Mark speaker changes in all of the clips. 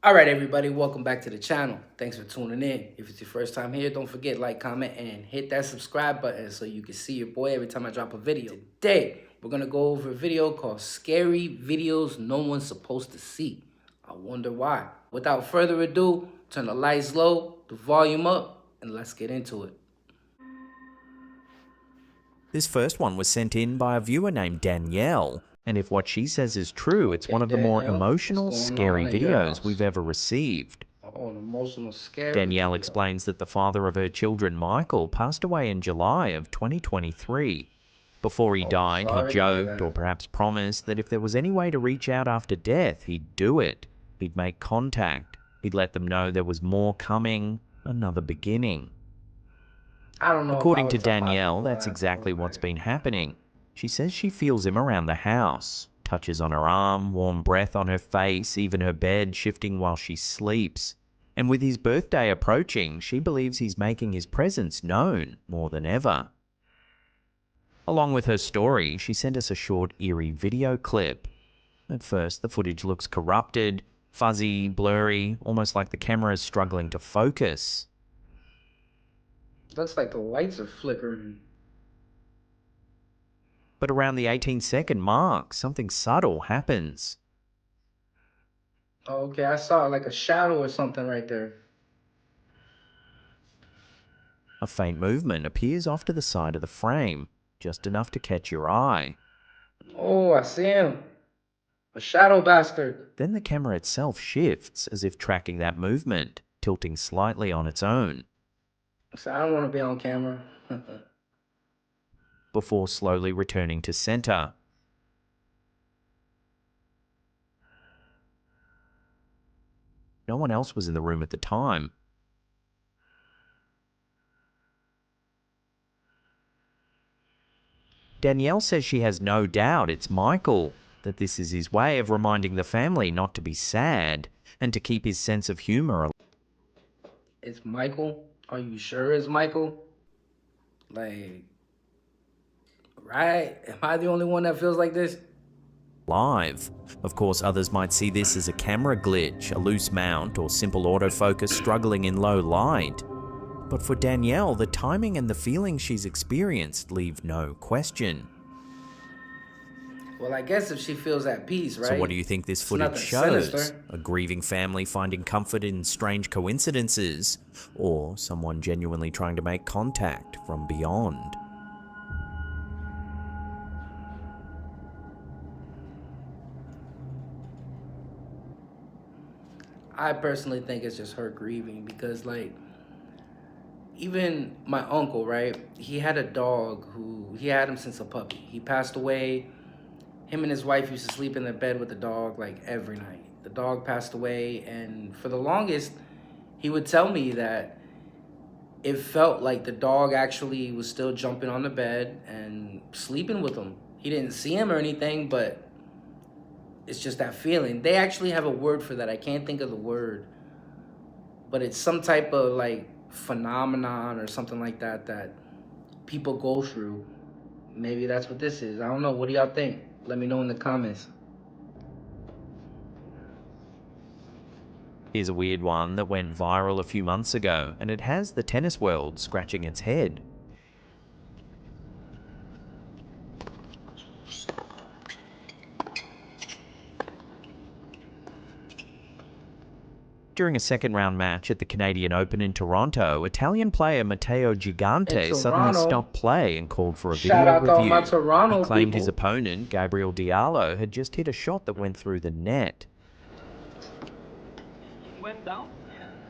Speaker 1: All right, everybody, welcome back to the channel. Thanks for tuning in. If it's your first time here, don't forget like, comment, and hit that subscribe button so you can see your boy every time I drop a video. Today, we're gonna go over a video called Scary Videos No One's Supposed to See. I wonder why. Without further ado, turn the lights low, the volume up, and let's get into it.
Speaker 2: This first one was sent in by a viewer named Danielle, and if what she says is true, it's one of the more
Speaker 1: Danielle,
Speaker 2: emotional,
Speaker 1: what's going on
Speaker 2: scary
Speaker 1: at your
Speaker 2: videos we've
Speaker 1: house?
Speaker 2: ever received.
Speaker 1: Oh, an emotional, scary
Speaker 2: Danielle
Speaker 1: video.
Speaker 2: explains that the father of her children, Michael, passed away in July of 2023. Before he
Speaker 1: Oh,
Speaker 2: died, he
Speaker 1: sorry to hear
Speaker 2: joked or
Speaker 1: that.
Speaker 2: perhaps promised that if there was any way to reach out after death, he'd do it. He'd make contact. He'd let them know there was more coming, another beginning.
Speaker 1: I don't know if I
Speaker 2: According to
Speaker 1: would tell my
Speaker 2: Danielle,
Speaker 1: people
Speaker 2: that's
Speaker 1: that though.
Speaker 2: exactly what's been happening. She says she feels him around the house, touches on her arm, warm breath on her face, even her bed shifting while she sleeps. And with his birthday approaching, she believes he's making his presence known more than ever. Along with her story, she sent us a short, eerie video clip. At first, the footage looks corrupted, fuzzy, blurry, almost like the camera is struggling to focus.
Speaker 1: Looks like the lights are flickering.
Speaker 2: But around the 18-second mark, something subtle happens.
Speaker 1: Oh, okay, I saw like a shadow or something right there.
Speaker 2: A faint movement appears off to the side of the frame, just enough to catch your eye.
Speaker 1: Oh, I see him. A shadow bastard.
Speaker 2: Then the camera itself shifts as if tracking that movement, tilting slightly on its own,
Speaker 1: So I don't want to be on camera.
Speaker 2: before slowly returning to center. No one else was in the room at the time. Danielle says she has no doubt it's Michael, that this is his way of reminding the family not to be sad and to keep his sense of humor alive.
Speaker 1: It's Michael. Are you sure it's Michael? Like, right? Am I the only one that feels like this?
Speaker 2: Of course, others might see this as a camera glitch, a loose mount, or simple autofocus struggling in low light. But for Danielle, the timing and the feelings she's experienced leave no question.
Speaker 1: Well, I guess if she feels at peace, right?
Speaker 2: So what do you think this
Speaker 1: It's
Speaker 2: footage
Speaker 1: nothing
Speaker 2: shows?
Speaker 1: sinister.
Speaker 2: A grieving family finding comfort in strange coincidences, or someone genuinely trying to make contact from beyond?
Speaker 1: I personally think it's just her grieving because, like, even my uncle, right? He had a dog who he had him since a puppy. He passed away. Him and his wife used to sleep in their bed with the dog like every night. The dog passed away, and for the longest, he would tell me that it felt like the dog actually was still jumping on the bed and sleeping with him. He didn't see him or anything, but it's just that feeling. They actually have a word for that. I can't think of the word, but it's some type of like phenomenon or something like that that people go through. Maybe that's what this is. I don't know. What do y'all think? Let me know in the comments.
Speaker 2: Here's a weird one that went viral a few months ago, and it has the tennis world scratching its head. During a second-round match at the Canadian Open in Toronto, Italian player Matteo
Speaker 1: In
Speaker 2: Gigante suddenly
Speaker 1: Toronto,
Speaker 2: stopped play and called for a
Speaker 1: shout
Speaker 2: video
Speaker 1: out to all my
Speaker 2: review. He
Speaker 1: Toronto
Speaker 2: claimed his
Speaker 1: people.
Speaker 2: opponent, Gabriel Diallo, had just hit a shot that went through the net.
Speaker 3: Went down?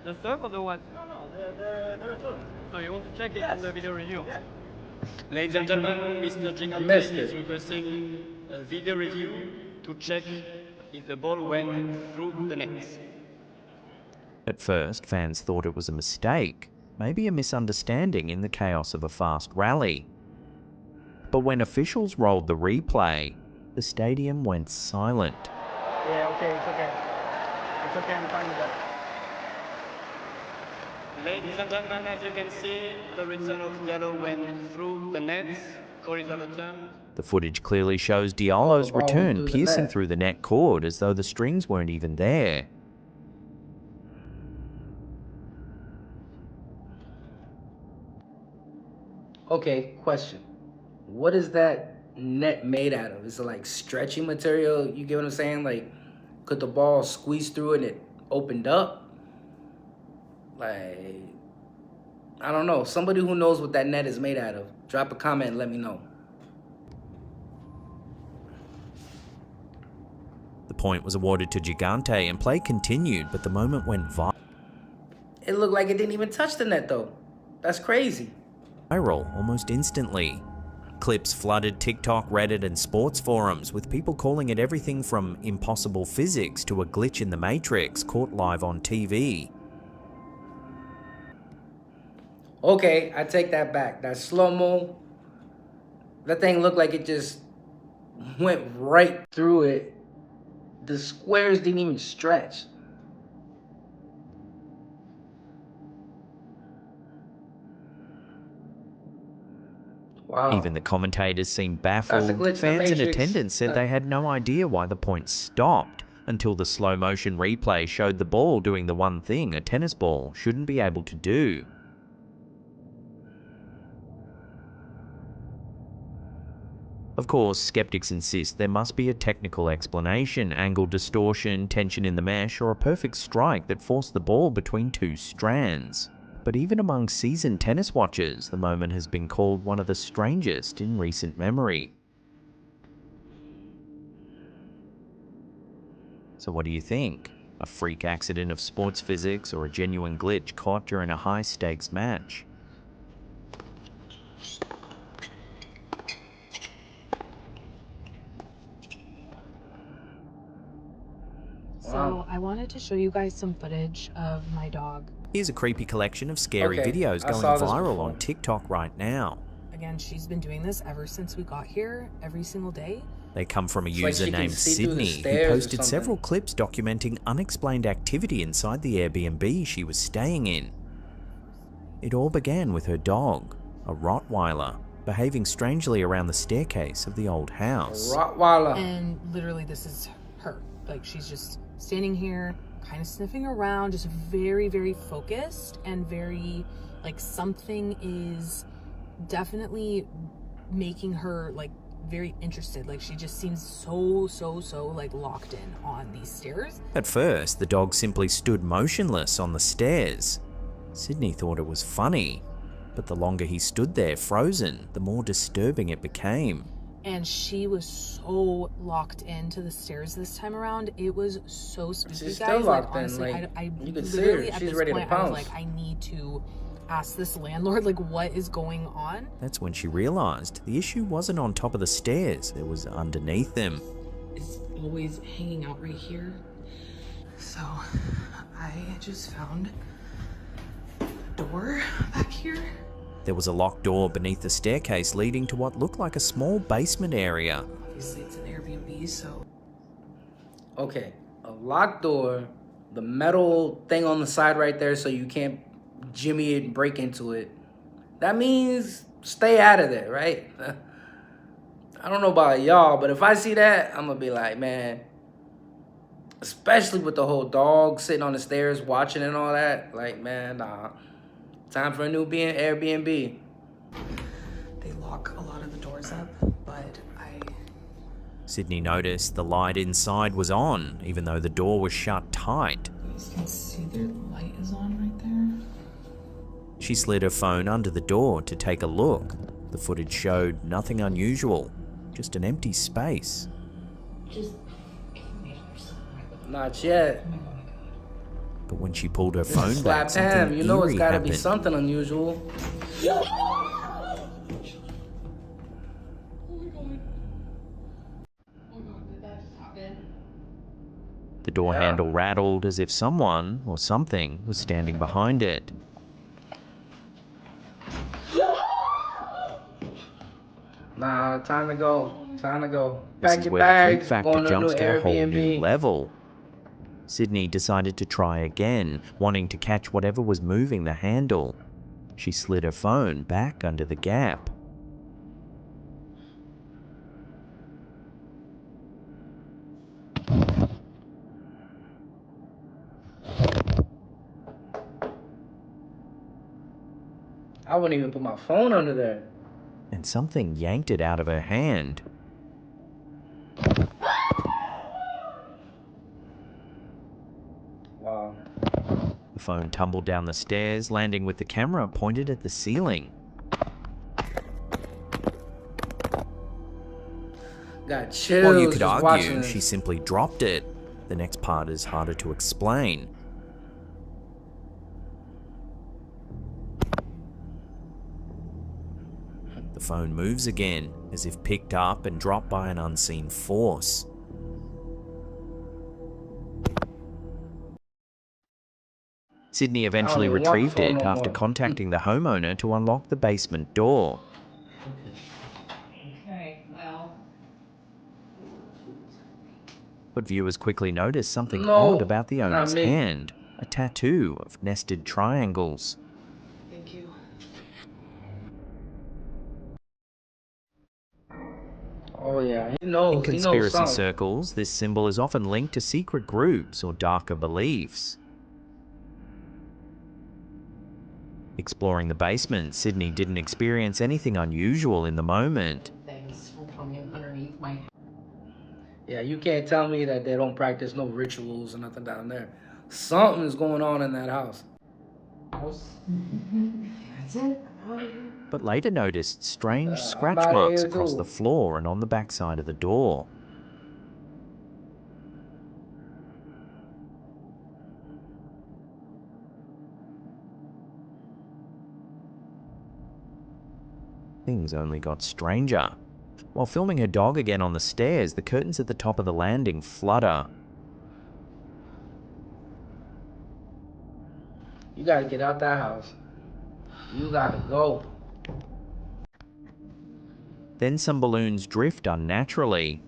Speaker 3: The serve or the what? No, no, the return. So you want to check it on the video review? Ladies and gentlemen, Mr.
Speaker 1: I
Speaker 3: Gigante
Speaker 1: missed
Speaker 3: is
Speaker 1: it.
Speaker 3: requesting a video review to check if the ball went through the net.
Speaker 2: At first, fans thought it was a mistake, maybe a misunderstanding in the chaos of a fast rally. But when officials rolled the replay, the stadium went silent.
Speaker 3: Yeah, okay, it's okay. It's okay, I'm fine with that. Ladies and gentlemen, as you can see, the return of yellow went through the net. Or is that a term?
Speaker 2: The footage clearly shows
Speaker 1: Oh, the
Speaker 2: Diallo's
Speaker 1: ball went
Speaker 2: return
Speaker 1: through the
Speaker 2: piercing
Speaker 1: net.
Speaker 2: through the net cord as though the strings weren't even there.
Speaker 1: Okay, question. What is that net made out of? Is it like stretchy material? You get what I'm saying? Like, could the ball squeeze through it and it opened up? Like, I don't know. Somebody who knows what that net is made out of, drop a comment and let me know.
Speaker 2: The point was awarded to Gigante and play continued, but the moment went
Speaker 1: It looked like it didn't even touch the net though. That's crazy.
Speaker 2: viral almost instantly. Clips flooded TikTok, Reddit, and sports forums, with people calling it everything from impossible physics to a glitch in the Matrix caught live on TV.
Speaker 1: Okay, I take that back. That slow-mo, that thing looked like it just went right through it. The squares didn't even stretch. Wow.
Speaker 2: Even the commentators seemed
Speaker 1: That's a
Speaker 2: baffled.
Speaker 1: glitch in the
Speaker 2: Fans in
Speaker 1: Matrix.
Speaker 2: attendance said they had no idea why the point stopped, until the slow motion replay showed the ball doing the one thing a tennis ball shouldn't be able to do. Of course, skeptics insist there must be a technical explanation: angle distortion, tension in the mesh, or a perfect strike that forced the ball between two strands. But even among seasoned tennis watchers, the moment has been called one of the strangest in recent memory. So what do you think? A freak accident of sports physics, or a genuine glitch caught during a high-stakes match?
Speaker 4: So I wanted to show you guys some footage of my dog.
Speaker 2: Here's a creepy collection of scary
Speaker 1: Okay,
Speaker 2: videos
Speaker 1: I
Speaker 2: going
Speaker 1: saw this
Speaker 2: viral
Speaker 1: before.
Speaker 2: on TikTok right now.
Speaker 4: Again, she's been doing this ever since we got here, every single day.
Speaker 2: They come from a
Speaker 1: It's like
Speaker 2: user
Speaker 1: she can
Speaker 2: named
Speaker 1: see through the
Speaker 2: Sydney, who
Speaker 1: stairs or
Speaker 2: posted
Speaker 1: something.
Speaker 2: several clips documenting unexplained activity inside the Airbnb she was staying in. It all began with her dog, a Rottweiler, behaving strangely around the staircase of the old house.
Speaker 1: Rottweiler.
Speaker 4: And literally this is her. Like, she's just standing here, kind of sniffing around, just very, very focused and very, like, something is definitely making her, like, very interested. Like, she just seems so like locked in on these stairs.
Speaker 2: At first, the dog simply stood motionless on the stairs. Sydney thought it was funny, but the longer he stood there frozen, the more disturbing it became.
Speaker 4: And she was so locked into the stairs this time around. It was so spooky,
Speaker 1: She's
Speaker 4: guys.
Speaker 1: still
Speaker 4: Like,
Speaker 1: locked in,
Speaker 4: honestly,
Speaker 1: like,
Speaker 4: I
Speaker 1: you can see
Speaker 4: literally
Speaker 1: her.
Speaker 4: at
Speaker 1: She's
Speaker 4: this
Speaker 1: ready to
Speaker 4: point I was
Speaker 1: pounce.
Speaker 4: like, I need to ask this landlord, like, what is going on?
Speaker 2: That's when she realised the issue wasn't on top of the stairs, it was underneath them.
Speaker 4: It's always hanging out right here. So I just found a door back here.
Speaker 2: There was a locked door beneath the staircase leading to what looked like a small basement area.
Speaker 4: Obviously it's an Airbnb, so
Speaker 1: Okay, a locked door, the metal thing on the side right there so you can't jimmy it and break into it. That means stay out of there, right? I don't know about y'all, but if I see that, I'm gonna be like, man, especially with the whole dog sitting on the stairs watching and all that, like, man, nah. Time for a new Airbnb.
Speaker 4: they lock a lot of the doors up, but
Speaker 2: Sydney noticed the light inside was on, even though the door was shut tight.
Speaker 4: you guys can see their light is on right there.
Speaker 2: She slid her phone under the door to take a look. The footage showed nothing unusual, just an empty space.
Speaker 1: Not yet.
Speaker 2: But when she pulled her phone back,
Speaker 1: Slap
Speaker 2: something
Speaker 1: him. You know it's
Speaker 2: eerie
Speaker 1: gotta
Speaker 2: happened.
Speaker 1: be something unusual.
Speaker 2: The door handle rattled as if someone or something was standing behind it.
Speaker 1: Nah, time to go. Time to go.
Speaker 2: This
Speaker 1: Pack
Speaker 2: is
Speaker 1: your
Speaker 2: where the freak
Speaker 1: bags.
Speaker 2: factor
Speaker 1: Going to a new
Speaker 2: jumps to a whole new
Speaker 1: Airbnb.
Speaker 2: level. Sydney decided to try again, wanting to catch whatever was moving the handle. She slid her phone back under the gap.
Speaker 1: I wouldn't even put my phone under there.
Speaker 2: something yanked it out of her hand.
Speaker 1: Wow.
Speaker 2: The phone tumbled down the stairs, landing with the camera pointed at the ceiling.
Speaker 1: Got chills.
Speaker 2: While you could
Speaker 1: just watching
Speaker 2: argue
Speaker 1: this.
Speaker 2: she simply dropped it, the next part is harder to explain. The phone moves again, as if picked up and dropped by an unseen force. Sydney eventually
Speaker 1: even want the
Speaker 2: retrieved
Speaker 1: phone
Speaker 2: it
Speaker 1: no
Speaker 2: after
Speaker 1: more.
Speaker 2: contacting the homeowner to unlock the basement door.
Speaker 4: Okay, well.
Speaker 2: But viewers quickly noticed something
Speaker 1: No,
Speaker 2: odd about the
Speaker 1: not
Speaker 2: owner's
Speaker 1: me.
Speaker 2: hand, a tattoo of nested triangles.
Speaker 4: Thank you.
Speaker 1: Oh yeah, he
Speaker 2: In
Speaker 1: knows. He knows
Speaker 2: conspiracy
Speaker 1: something.
Speaker 2: circles, this symbol is often linked to secret groups or darker beliefs. Exploring the basement, Sydney didn't experience anything unusual in the moment.
Speaker 4: Things from coming underneath my
Speaker 1: Yeah, you can't tell me that they don't practice no rituals or nothing down there. Something is going on in that house.
Speaker 4: house. That's it. I'm out of here.
Speaker 2: But later noticed strange
Speaker 1: I'm
Speaker 2: scratch
Speaker 1: outta
Speaker 2: marks
Speaker 1: here
Speaker 2: across
Speaker 1: too.
Speaker 2: the floor and on the backside of the door. Things only got stranger. While filming her dog again on the stairs, the curtains at the top of the landing flutter.
Speaker 1: You gotta get out that house. You gotta go.
Speaker 2: Then some balloons drift unnaturally.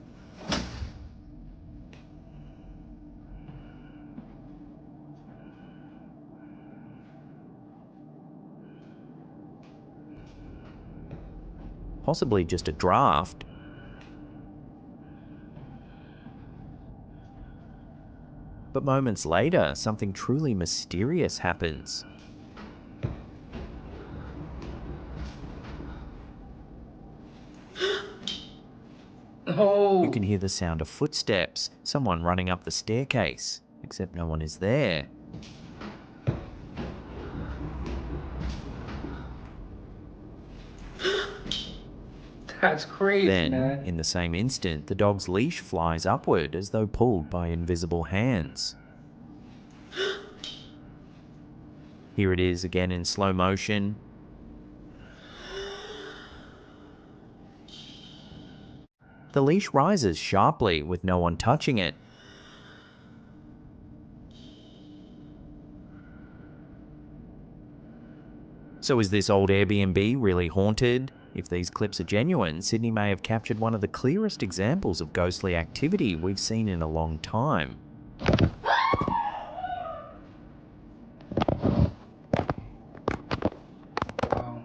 Speaker 2: Possibly just a draft. But moments later, something truly mysterious happens.
Speaker 1: Oh.
Speaker 2: You can hear the sound of footsteps, someone running up the staircase, except no one is there.
Speaker 1: That's crazy,
Speaker 2: Then,
Speaker 1: man.
Speaker 2: in the same instant, the dog's leash flies upward as though pulled by invisible hands. Here it is again in slow motion. The leash rises sharply with no one touching it. So is this old Airbnb really haunted? If these clips are genuine, Sydney may have captured one of the clearest examples of ghostly activity we've seen in a long time.
Speaker 1: Wow.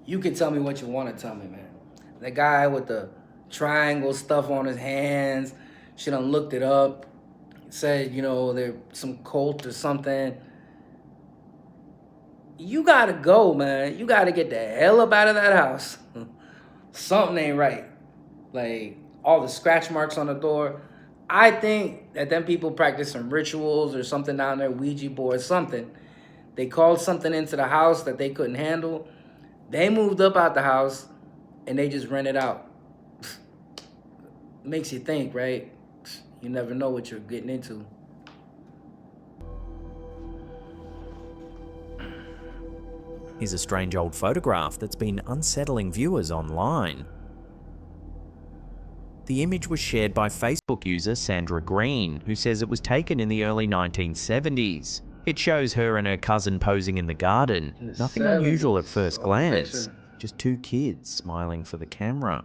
Speaker 1: You can tell me what you want to tell me, man. The guy with the triangle stuff on his hands, she done looked it up, said, you know, there's some cult or something. You gotta go, man. You gotta get the hell up out of that house. Something ain't right. Like, all the scratch marks on the door. I think that them people practice some rituals or something down there, Ouija board, something. They called something into the house that they couldn't handle. They moved up out the house and they just rented out. Makes you think, right? You never know what you're getting into.
Speaker 2: Here's a strange old photograph that's been unsettling viewers online. The image was shared by Facebook user Sandra Green, who says it was taken in the early 1970s. It shows her and her cousin posing in the garden.
Speaker 1: In the
Speaker 2: Nothing unusual at
Speaker 1: 70s.
Speaker 2: first
Speaker 1: Old
Speaker 2: glance.
Speaker 1: picture.
Speaker 2: Just two kids smiling for the camera.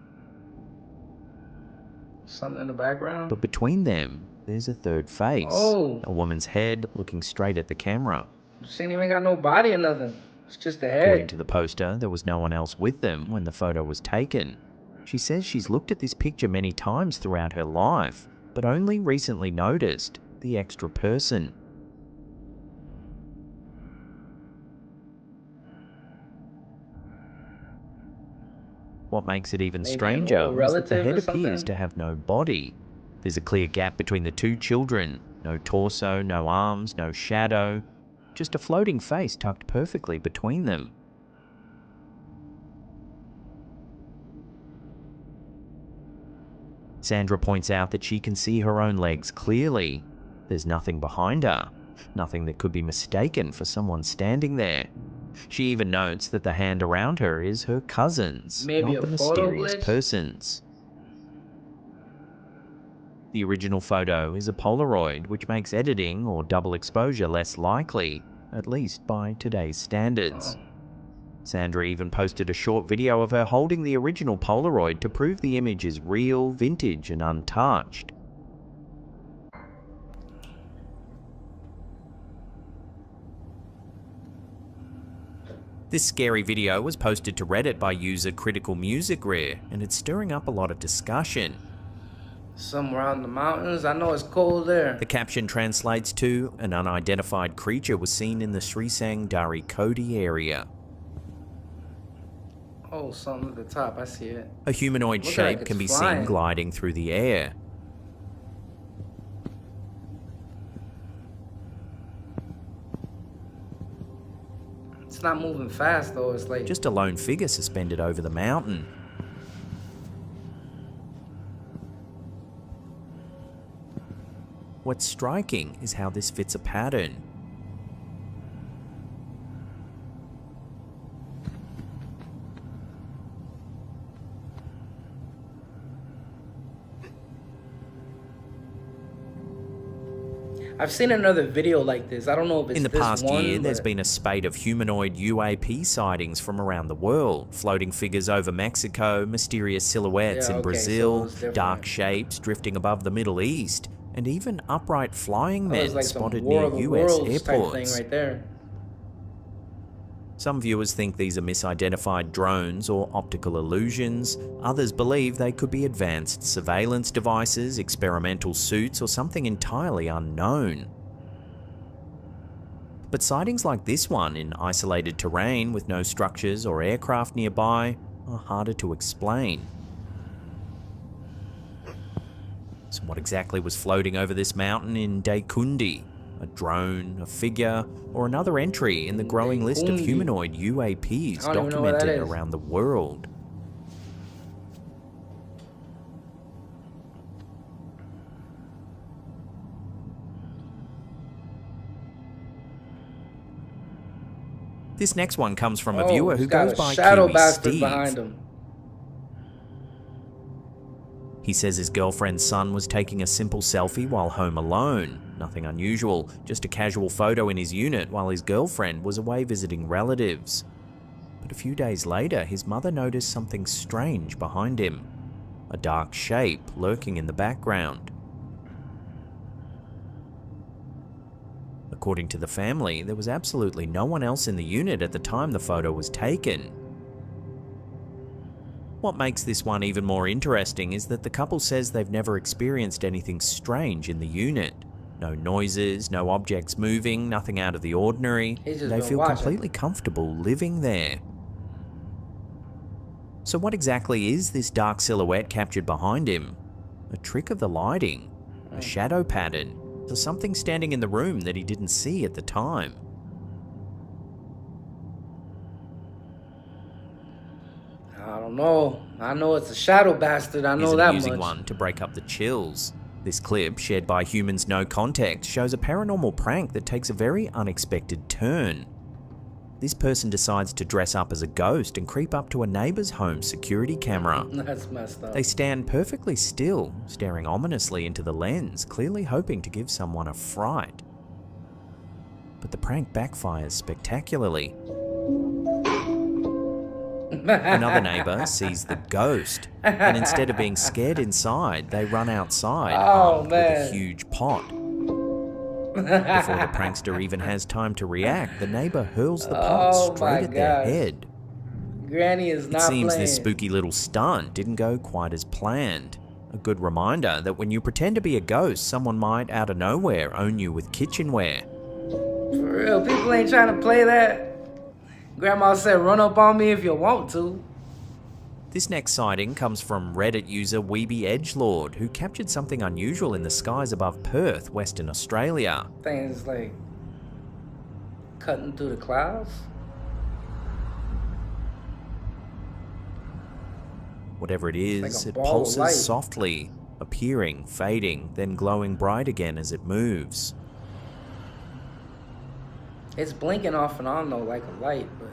Speaker 1: Something in the background?
Speaker 2: But between them, there's a third face.
Speaker 1: Oh.
Speaker 2: A woman's head looking straight at the camera.
Speaker 1: She ain't even got no body or nothing. It's just the
Speaker 2: According
Speaker 1: head.
Speaker 2: to the poster, there was no one else with them when the photo was taken. She says she's looked at this picture many times throughout her life, but only recently noticed the extra person. What makes it even
Speaker 1: Maybe an
Speaker 2: stranger
Speaker 1: old
Speaker 2: is that the
Speaker 1: relative
Speaker 2: head
Speaker 1: or
Speaker 2: appears
Speaker 1: something?
Speaker 2: to have no body. There's a clear gap between the two children. No torso, no arms, no shadow. Just a floating face tucked perfectly between them. Sandra points out that she can see her own legs clearly. There's nothing behind her. Nothing that could be mistaken for someone standing there. She even notes that the hand around her is her cousin's,
Speaker 1: Maybe
Speaker 2: not
Speaker 1: a
Speaker 2: the
Speaker 1: photo
Speaker 2: mysterious
Speaker 1: glitch?
Speaker 2: person's. The original photo is a Polaroid, which makes editing or double exposure less likely, at least by today's standards. Sandra even posted a short video of her holding the original Polaroid to prove the image is real, vintage, and untouched. This scary video was posted to Reddit by user Critical Music Rare, and it's stirring up a lot of discussion.
Speaker 1: Somewhere out in the mountains. I know it's cold there.
Speaker 2: The caption translates to, an unidentified creature was seen in the Srisang Dari Kodi area.
Speaker 1: Oh, something at the top. I see it.
Speaker 2: A humanoid
Speaker 1: Looking like
Speaker 2: shape can be
Speaker 1: it's
Speaker 2: seen
Speaker 1: flying.
Speaker 2: gliding through the air.
Speaker 1: It's not moving fast though. It's like
Speaker 2: Just a lone figure suspended over the mountain. What's striking is how this fits a pattern.
Speaker 1: I've seen another video like this. I don't know if it's
Speaker 2: In the
Speaker 1: this
Speaker 2: past
Speaker 1: one,
Speaker 2: year, there's
Speaker 1: but-
Speaker 2: been a spate of humanoid UAP sightings from around the world. Floating figures over Mexico, mysterious silhouettes
Speaker 1: Yeah,
Speaker 2: in
Speaker 1: okay, so
Speaker 2: Brazil,
Speaker 1: it's different.
Speaker 2: dark shapes drifting above the Middle East, and even upright flying
Speaker 1: That was
Speaker 2: men
Speaker 1: like some
Speaker 2: spotted
Speaker 1: War
Speaker 2: near
Speaker 1: of the
Speaker 2: US
Speaker 1: Worlds type
Speaker 2: airports.
Speaker 1: thing right there.
Speaker 2: Some viewers think these are misidentified drones or optical illusions. Others believe they could be advanced surveillance devices, experimental suits, or something entirely unknown. But sightings like this one in isolated terrain with no structures or aircraft nearby are harder to explain. So what exactly was floating over this mountain in Daikundi? A drone, a figure, or another entry in the growing list of
Speaker 1: Daikundi.
Speaker 2: humanoid UAPs
Speaker 1: I don't even know what that
Speaker 2: documented
Speaker 1: is.
Speaker 2: around the world? This next one comes from a viewer who
Speaker 1: he's got
Speaker 2: goes
Speaker 1: a
Speaker 2: by
Speaker 1: shadow
Speaker 2: Kiwi
Speaker 1: bastard
Speaker 2: Steve.
Speaker 1: behind him.
Speaker 2: He says his girlfriend's son was taking a simple selfie while home alone. Nothing unusual, just a casual photo in his unit while his girlfriend was away visiting relatives. But a few days later, his mother noticed something strange behind him. A dark shape lurking in the background. According to the family, there was absolutely no one else in the unit at the time the photo was taken. What makes this one even more interesting is that the couple says they've never experienced anything strange in the unit. No noises, no objects moving, nothing out of the ordinary.
Speaker 1: He's just
Speaker 2: They
Speaker 1: been
Speaker 2: feel
Speaker 1: watching.
Speaker 2: completely comfortable living there. So what exactly is this dark silhouette captured behind him? A trick of the lighting? A shadow pattern? Or something standing in the room that he didn't see at the time?
Speaker 1: I don't know. I know it's a shadow bastard. I
Speaker 2: Here's
Speaker 1: know
Speaker 2: an
Speaker 1: that
Speaker 2: amusing
Speaker 1: much.
Speaker 2: one to break up the chills. This clip, shared by Humans No Context, shows a paranormal prank that takes a very unexpected turn. This person decides to dress up as a ghost and creep up to a neighbour's home security camera.
Speaker 1: That's messed up.
Speaker 2: They stand perfectly still, staring ominously into the lens, clearly hoping to give someone a fright. But the prank backfires spectacularly. Another neighbour sees the ghost, and instead of being scared inside, they run outside armed with a
Speaker 1: man.
Speaker 2: huge pot. Before the prankster even has time to react, the neighbour hurls the pot
Speaker 1: Oh, my
Speaker 2: straight at their
Speaker 1: gosh.
Speaker 2: head.
Speaker 1: Granny is
Speaker 2: It
Speaker 1: not
Speaker 2: seems
Speaker 1: playing.
Speaker 2: this spooky little stunt didn't go quite as planned. A good reminder that when you pretend to be a ghost, someone might, out of nowhere, own you with kitchenware.
Speaker 1: For real, people ain't trying to play that. Grandma said, run up on me if you want to.
Speaker 2: This next sighting comes from Reddit user Weeby Edgelord, who captured something unusual in the skies above Perth, Western Australia.
Speaker 1: Things like cutting through the clouds.
Speaker 2: Whatever it
Speaker 1: It's
Speaker 2: is,
Speaker 1: like a
Speaker 2: it
Speaker 1: ball of light.
Speaker 2: pulses softly, appearing, fading, then glowing bright again as it moves.
Speaker 1: It's blinking off and on though, like a light, but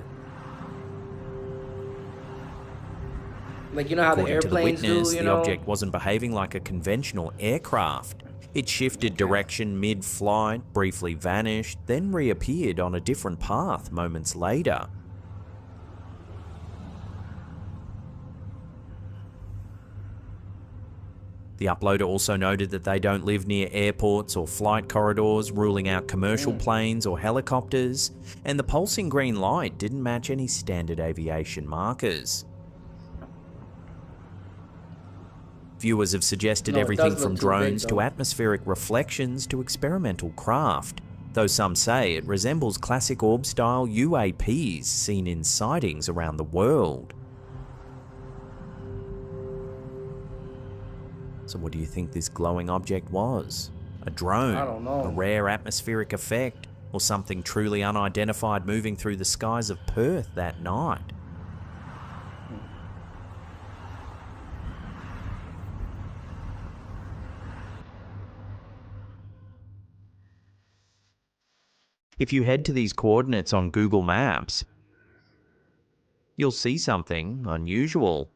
Speaker 1: like you know how
Speaker 2: According
Speaker 1: the
Speaker 2: to the
Speaker 1: airplanes
Speaker 2: witness,
Speaker 1: do, you
Speaker 2: the
Speaker 1: know?
Speaker 2: object wasn't behaving like a conventional aircraft. It shifted direction mid-flight, briefly vanished, then reappeared on a different path moments later. The uploader also noted that they don't live near airports or flight corridors, ruling out commercial planes or helicopters, and the pulsing green light didn't match any standard aviation markers. Viewers have suggested
Speaker 1: No, it
Speaker 2: everything
Speaker 1: does look
Speaker 2: from
Speaker 1: too big,
Speaker 2: drones to
Speaker 1: though.
Speaker 2: atmospheric reflections to experimental craft, though some say it resembles classic orb-style UAPs seen in sightings around the world. So what do you think this glowing object was? A drone?
Speaker 1: I don't know.
Speaker 2: A rare atmospheric effect? Or something truly unidentified moving through the skies of Perth that night? If you head to these coordinates on Google Maps, you'll see something unusual.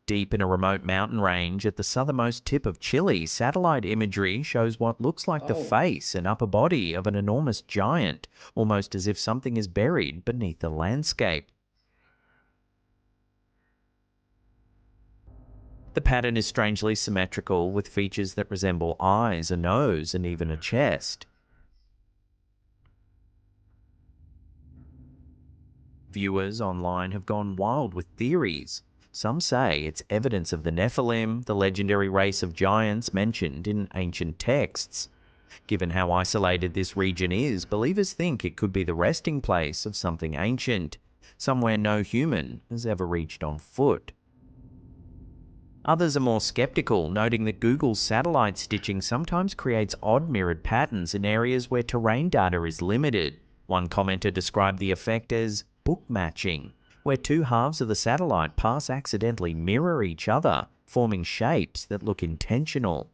Speaker 2: Deep in a remote mountain range at the southernmost tip of Chile, satellite imagery shows what looks like the face and upper body of an enormous giant, almost as if something is buried beneath the landscape. The pattern is strangely symmetrical, with features that resemble eyes, a nose, and even a chest. Viewers online have gone wild with theories. Some say it's evidence of the Nephilim, the legendary race of giants mentioned in ancient texts. Given how isolated this region is, believers think it could be the resting place of something ancient, somewhere no human has ever reached on foot. Others are more skeptical, noting that Google's satellite stitching sometimes creates odd mirrored patterns in areas where terrain data is limited. One commenter described the effect as book matching, where two halves of the satellite pass accidentally mirror each other, forming shapes that look intentional.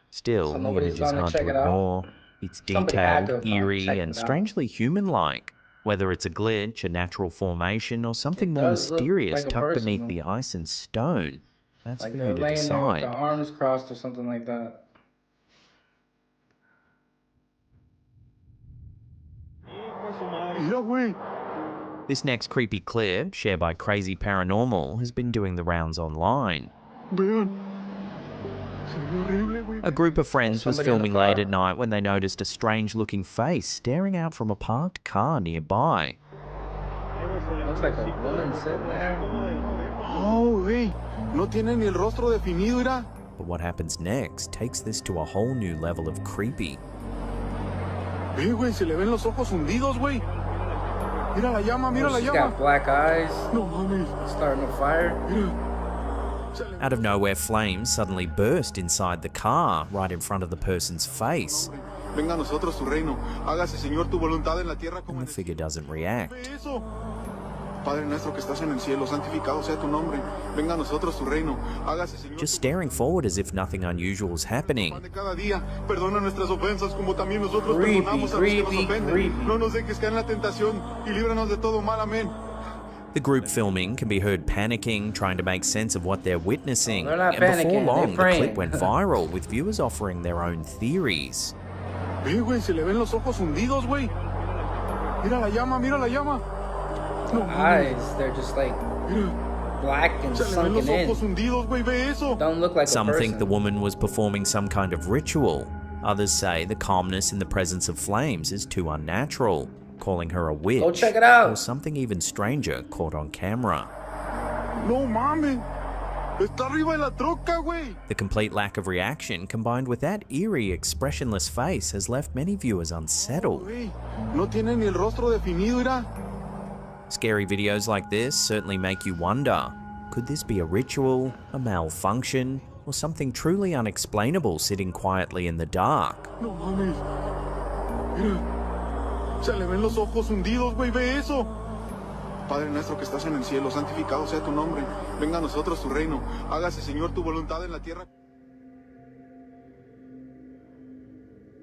Speaker 2: Still,
Speaker 1: So
Speaker 2: the
Speaker 1: nobody's
Speaker 2: image is
Speaker 1: gonna
Speaker 2: hard
Speaker 1: check
Speaker 2: to
Speaker 1: it out?
Speaker 2: ignore. It's
Speaker 1: Somebody had to
Speaker 2: detailed,
Speaker 1: have gone
Speaker 2: eerie,
Speaker 1: checked
Speaker 2: and
Speaker 1: it out.
Speaker 2: strangely human-like, whether it's a glitch, a natural formation, or something
Speaker 1: It
Speaker 2: more
Speaker 1: does look
Speaker 2: mysterious
Speaker 1: like a
Speaker 2: tucked beneath
Speaker 1: person,
Speaker 2: the ice and stone. That's
Speaker 1: like
Speaker 2: for
Speaker 1: they're
Speaker 2: you to
Speaker 1: laying there with
Speaker 2: decide.
Speaker 1: their arms crossed or something like that.
Speaker 2: This next creepy clip, shared by Crazy Paranormal, has been doing the rounds online. A group of friends was
Speaker 1: Somebody in the
Speaker 2: filming late
Speaker 1: car?
Speaker 2: at night when they noticed a strange-looking face staring out from a parked car nearby.
Speaker 1: Looks like a woman sitting there.
Speaker 5: Oh, güey. No tiene ni el rostro definido, mira.
Speaker 2: But what happens next takes this to a whole new level of creepy.
Speaker 5: Ve, güey, se le ven los ojos hundidos, güey. Mira la llama, mira la
Speaker 1: She's
Speaker 5: llama.
Speaker 1: got black eyes,
Speaker 5: No mames.
Speaker 1: starting a fire.
Speaker 5: Mira. Se le-
Speaker 2: Out of nowhere, flames suddenly burst inside the car, right in front of the person's face,
Speaker 5: Venga a nosotros tu reino. Hágase, Señor, tu voluntad en la tierra como
Speaker 2: and
Speaker 5: en
Speaker 2: the
Speaker 5: el
Speaker 2: figure
Speaker 5: cielo.
Speaker 2: doesn't react.
Speaker 5: Ve eso. Padre nuestro que estás en el cielo, santificado sea tu nombre. Venga a nosotros tu reino. Hágase, Señor.
Speaker 2: Just staring forward as if nothing unusual is happening.
Speaker 5: Pan de cada día, perdona nuestras ofensas como también nosotros
Speaker 1: Creepy,
Speaker 5: perdonamos a los que nos
Speaker 1: creepy,
Speaker 5: ofenden.
Speaker 1: creepy.
Speaker 5: No nos dejes caer en la tentación y líbranos de todo mal. Amén.
Speaker 2: The group filming can be heard panicking, trying to make sense of what they're witnessing.
Speaker 1: They're not
Speaker 2: And before
Speaker 1: panicking, they're
Speaker 2: long, the
Speaker 1: praying.
Speaker 2: clip went viral, with viewers offering their own theories.
Speaker 5: Ve, güey, se le ven los ojos hundidos, güey. Mira la llama, mira la llama. No mames.
Speaker 1: Eyes, they're just like
Speaker 5: Mira,
Speaker 1: black and
Speaker 5: se le ven los
Speaker 1: sunken
Speaker 5: ojos
Speaker 1: in.
Speaker 5: hundidos, güey, ve eso.
Speaker 1: Don't look like
Speaker 2: Some
Speaker 1: a person.
Speaker 2: think the woman was performing some kind of ritual. Others say the calmness in the presence of flames is too unnatural. calling her a witch,
Speaker 1: Go check it out.
Speaker 2: or something even stranger caught on camera.
Speaker 5: No mames. Está arriba de la troca, güey.
Speaker 2: The complete lack of reaction, combined with that eerie, expressionless face, has left many viewers unsettled.
Speaker 5: Güey, no tiene ni el rostro definido, mira.
Speaker 2: Scary videos like this certainly make you wonder, could this be a ritual, a malfunction, or something truly unexplainable sitting quietly in the dark?
Speaker 5: No mames. Mira. Se le ven los ojos hundidos, güey. Ve eso. Padre nuestro que estás en el cielo, santificado sea tu nombre. Venga a nosotros tu reino. Hágase, Señor, tu voluntad en la tierra.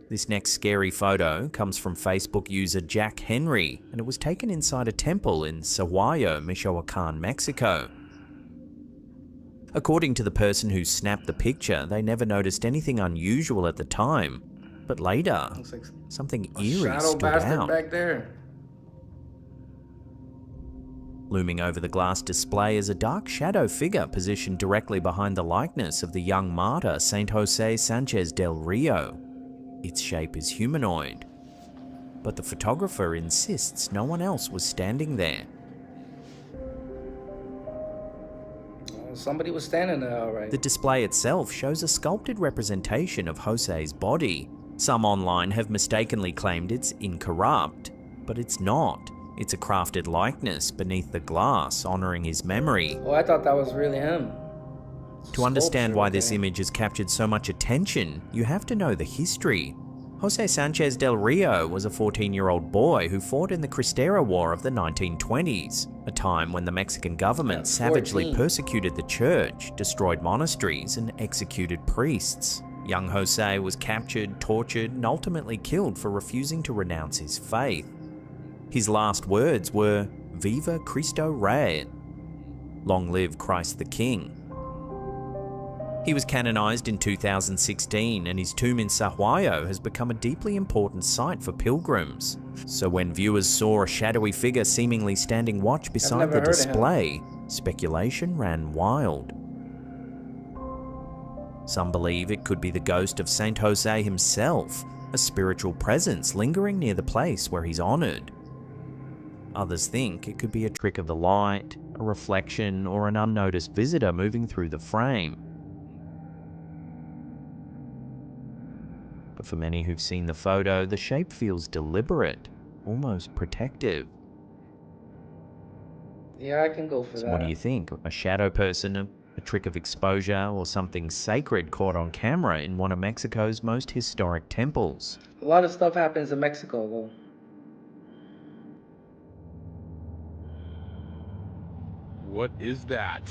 Speaker 2: This next scary photo comes from Facebook user Jack Henry, and it was taken inside a temple in Sahuayo, Michoacan, Mexico. According to the person who snapped the picture, they never noticed anything unusual at the time, but later,
Speaker 1: Looks like
Speaker 2: something
Speaker 1: a
Speaker 2: eerie
Speaker 1: shadow
Speaker 2: stood
Speaker 1: bastard
Speaker 2: out.
Speaker 1: back there.
Speaker 2: Looming over the glass display is a dark shadow figure positioned directly behind the likeness of the young martyr Saint Jose Sanchez del Rio. Its shape is humanoid, but the photographer insists no one else was standing there.
Speaker 1: Somebody was standing there, all right.
Speaker 2: The display itself shows a sculpted representation of Jose's body. Some online have mistakenly claimed it's incorrupt, but it's not. It's a crafted likeness beneath the glass, honouring his memory.
Speaker 1: Oh, I thought that was really him.
Speaker 2: To understand why this
Speaker 1: Sculpture,
Speaker 2: image has captured so much attention, you have to know the history. Jose Sanchez del Rio was a 14-year-old boy who fought in the Cristera War of the 1920s, a time when the Mexican government savagely
Speaker 1: 14.
Speaker 2: persecuted the church, destroyed monasteries, and executed priests. Young Jose was captured, tortured, and ultimately killed for refusing to renounce his faith. His last words were, "Viva Cristo Rey," long live Christ the King. He was canonized in 2016, and his tomb in Sahuayo has become a deeply important site for pilgrims. So when viewers saw a shadowy figure seemingly standing watch beside
Speaker 1: never
Speaker 2: the
Speaker 1: heard of him.
Speaker 2: display, speculation ran wild. Some believe it could be the ghost of Saint Jose himself, a spiritual presence lingering near the place where he's honored. Others think it could be a trick of the light, a reflection, or an unnoticed visitor moving through the frame. But for many who've seen the photo, the shape feels deliberate, almost protective.
Speaker 1: Yeah, I can go for
Speaker 2: So
Speaker 1: that.
Speaker 2: what do you think? A shadow person, a trick of exposure, or something sacred caught on camera in one of Mexico's most historic temples?
Speaker 1: A lot of stuff happens in Mexico, though.
Speaker 6: What is that?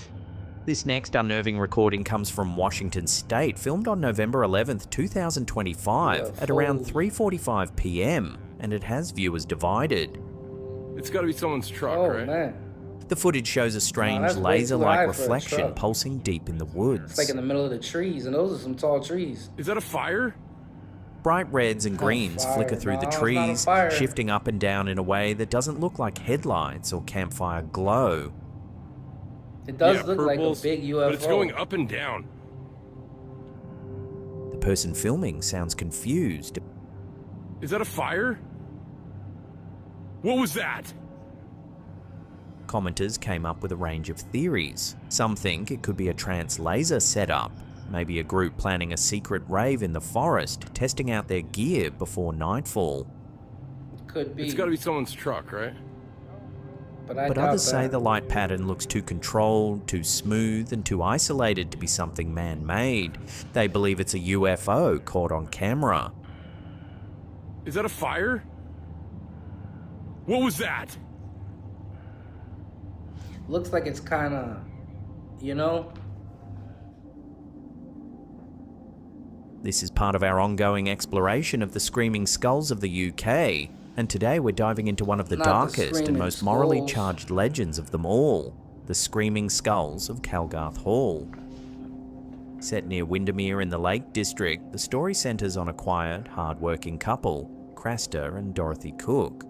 Speaker 2: This next unnerving recording comes from Washington State, filmed on November 11th, 2025 at around 3:45 p.m, and it has viewers divided.
Speaker 6: It's gotta be someone's truck,
Speaker 1: Oh,
Speaker 6: right?
Speaker 1: man.
Speaker 2: The footage shows a strange
Speaker 1: that's way too high
Speaker 2: laser-like
Speaker 1: for a
Speaker 2: reflection
Speaker 1: truck.
Speaker 2: pulsing deep in the
Speaker 1: It's
Speaker 2: woods.
Speaker 1: like in the middle of the trees, and those are some tall trees.
Speaker 6: Is that a fire?
Speaker 2: Bright reds and greens
Speaker 1: fire.
Speaker 2: flicker through
Speaker 1: No,
Speaker 2: the
Speaker 1: it's not a
Speaker 2: trees,
Speaker 1: fire.
Speaker 2: shifting up and down in a way that doesn't look like headlights or campfire glow.
Speaker 1: It does
Speaker 6: Yeah,
Speaker 1: look
Speaker 6: purples,
Speaker 1: like a big UFO.
Speaker 6: but it's going up and down.
Speaker 2: The person filming sounds confused.
Speaker 6: Is that a fire? What was that?
Speaker 2: Commenters came up with a range of theories. Some think it could be a trance laser setup, maybe a group planning a secret rave in the forest, testing out their gear before nightfall.
Speaker 1: Could be.
Speaker 6: It's gotta be someone's truck, right?
Speaker 1: But I
Speaker 2: But
Speaker 1: doubt
Speaker 2: others say
Speaker 1: that.
Speaker 2: the light pattern looks too controlled, too smooth, and too isolated to be something man-made. They believe it's a UFO caught on camera.
Speaker 6: Is that a fire? What was that?
Speaker 1: Looks like it's kind of, you know?
Speaker 2: This is part of our ongoing exploration of the screaming skulls of the UK, and today we're diving into one of the
Speaker 1: Not the
Speaker 2: darkest and
Speaker 1: screaming
Speaker 2: most morally
Speaker 1: skulls.
Speaker 2: charged legends of them all, the Screaming Skulls of Calgarth Hall. Set near Windermere in the Lake District, the story centres on a quiet, hard-working couple, Crasta and Dorothy Cook,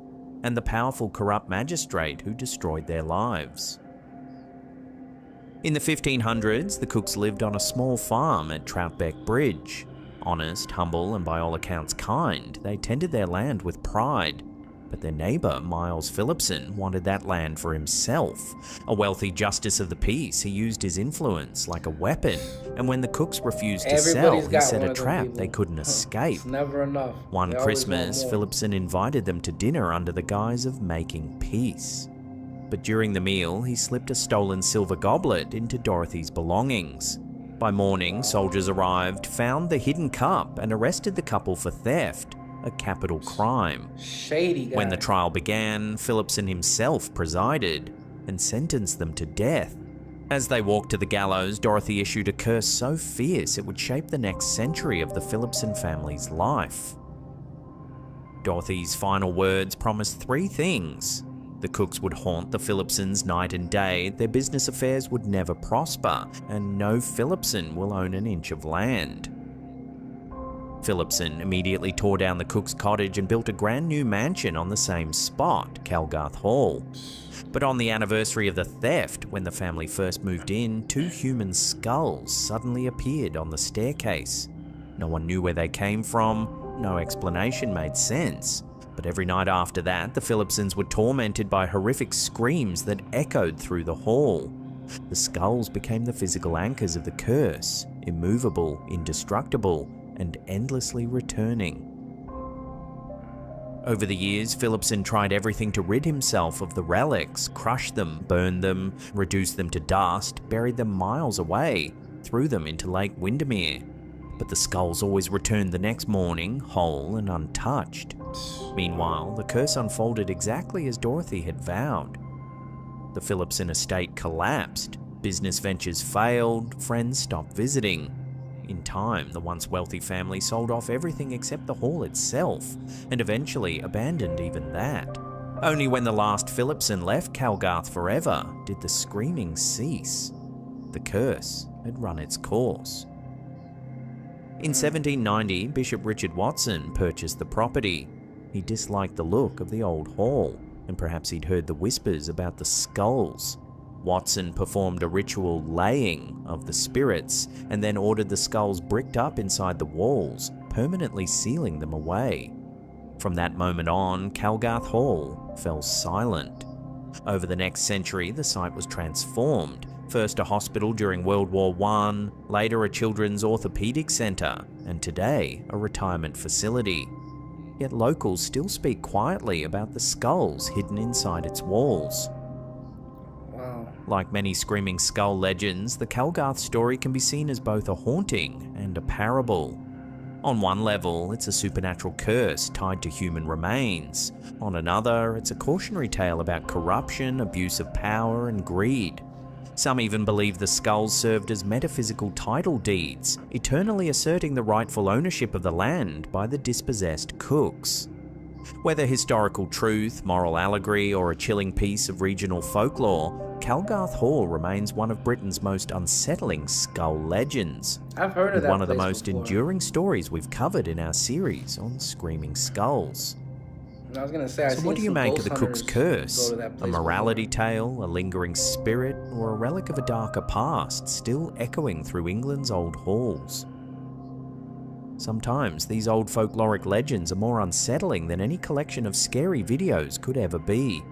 Speaker 2: and the powerful corrupt magistrate who destroyed their lives. In the 1500s, the Cooks lived on a small farm at Troutbeck Bridge. Honest, humble, and by all accounts kind, they tended their land with pride. But their neighbour, Miles Phillipson, wanted that land for himself. A wealthy justice of the peace, he used his influence like a weapon, and when the Cooks refused to sell,
Speaker 1: Everybody's
Speaker 2: he
Speaker 1: got
Speaker 2: set
Speaker 1: one
Speaker 2: a
Speaker 1: of them
Speaker 2: trap
Speaker 1: people.
Speaker 2: they couldn't escape.
Speaker 1: It's never enough.
Speaker 2: One
Speaker 1: They always want
Speaker 2: Christmas,
Speaker 1: more.
Speaker 2: Phillipson invited them to dinner under the guise of making peace. But during the meal, he slipped a stolen silver goblet into Dorothy's belongings. By morning, soldiers arrived, found the hidden cup, and arrested the couple for theft, a capital crime.
Speaker 1: Shady guy.
Speaker 2: When the trial began, Phillipson himself presided and sentenced them to death. As they walked to the gallows, Dorothy issued a curse so fierce it would shape the next century of the Phillipson family's life. Dorothy's final words promised 3 things. The Cooks would haunt the Phillipsons night and day, their business affairs would never prosper, and no Phillipson will own an inch of land. Phillipson immediately tore down the Cooks' cottage and built a brand new mansion on the same spot, Calgarth Hall. But on the anniversary of the theft, when the family first moved in, 2 human skulls suddenly appeared on the staircase. No one knew where they came from, no explanation made sense. But every night after that, the Phillipsons were tormented by horrific screams that echoed through the hall. The skulls became the physical anchors of the curse, immovable, indestructible, and endlessly returning. Over the years, Phillipson tried everything to rid himself of the relics, crushed them, burned them, reduced them to dust, buried them miles away, threw them into Lake Windermere. But the skulls always returned the next morning, whole and untouched. Meanwhile, the curse unfolded exactly as Dorothy had vowed. The Phillipson estate collapsed, business ventures failed, friends stopped visiting. In time, the once wealthy family sold off everything except the hall itself, and eventually abandoned even that. Only when the last Phillipson left Calgarth forever did the screaming cease. The curse had run its course. In 1790, Bishop Richard Watson purchased the property. He disliked the look of the old hall, and perhaps he'd heard the whispers about the skulls. Watson performed a ritual laying of the spirits and then ordered the skulls bricked up inside the walls, permanently sealing them away. From that moment on, Calgarth Hall fell silent. Over the next century, the site was transformed. First a hospital during World War I, later a children's orthopedic centre, and today a retirement facility. Yet locals still speak quietly about the skulls hidden inside its walls.
Speaker 1: Wow.
Speaker 2: Like many screaming skull legends, the Calgarth story can be seen as both a haunting and a parable. On one level, it's a supernatural curse tied to human remains. On another, it's a cautionary tale about corruption, abuse of power, and greed. Some even believe the skulls served as metaphysical title deeds, eternally asserting the rightful ownership of the land by the dispossessed Cooks. Whether historical truth, moral allegory, or a chilling piece of regional folklore, Calgarth Hall remains one of Britain's most unsettling skull legends.
Speaker 1: I've heard of that
Speaker 2: One of the
Speaker 1: place
Speaker 2: most
Speaker 1: before.
Speaker 2: enduring stories we've covered in our series on screaming skulls.
Speaker 1: I was gonna say, I've
Speaker 2: So
Speaker 1: seen
Speaker 2: what do you
Speaker 1: some
Speaker 2: make of
Speaker 1: ghost
Speaker 2: the Cook's
Speaker 1: hunters
Speaker 2: curse?
Speaker 1: go to that
Speaker 2: A
Speaker 1: place
Speaker 2: morality
Speaker 1: before.
Speaker 2: tale, a lingering spirit, or a relic of a darker past still echoing through England's old halls? Sometimes these old folkloric legends are more unsettling than any collection of scary videos could ever be.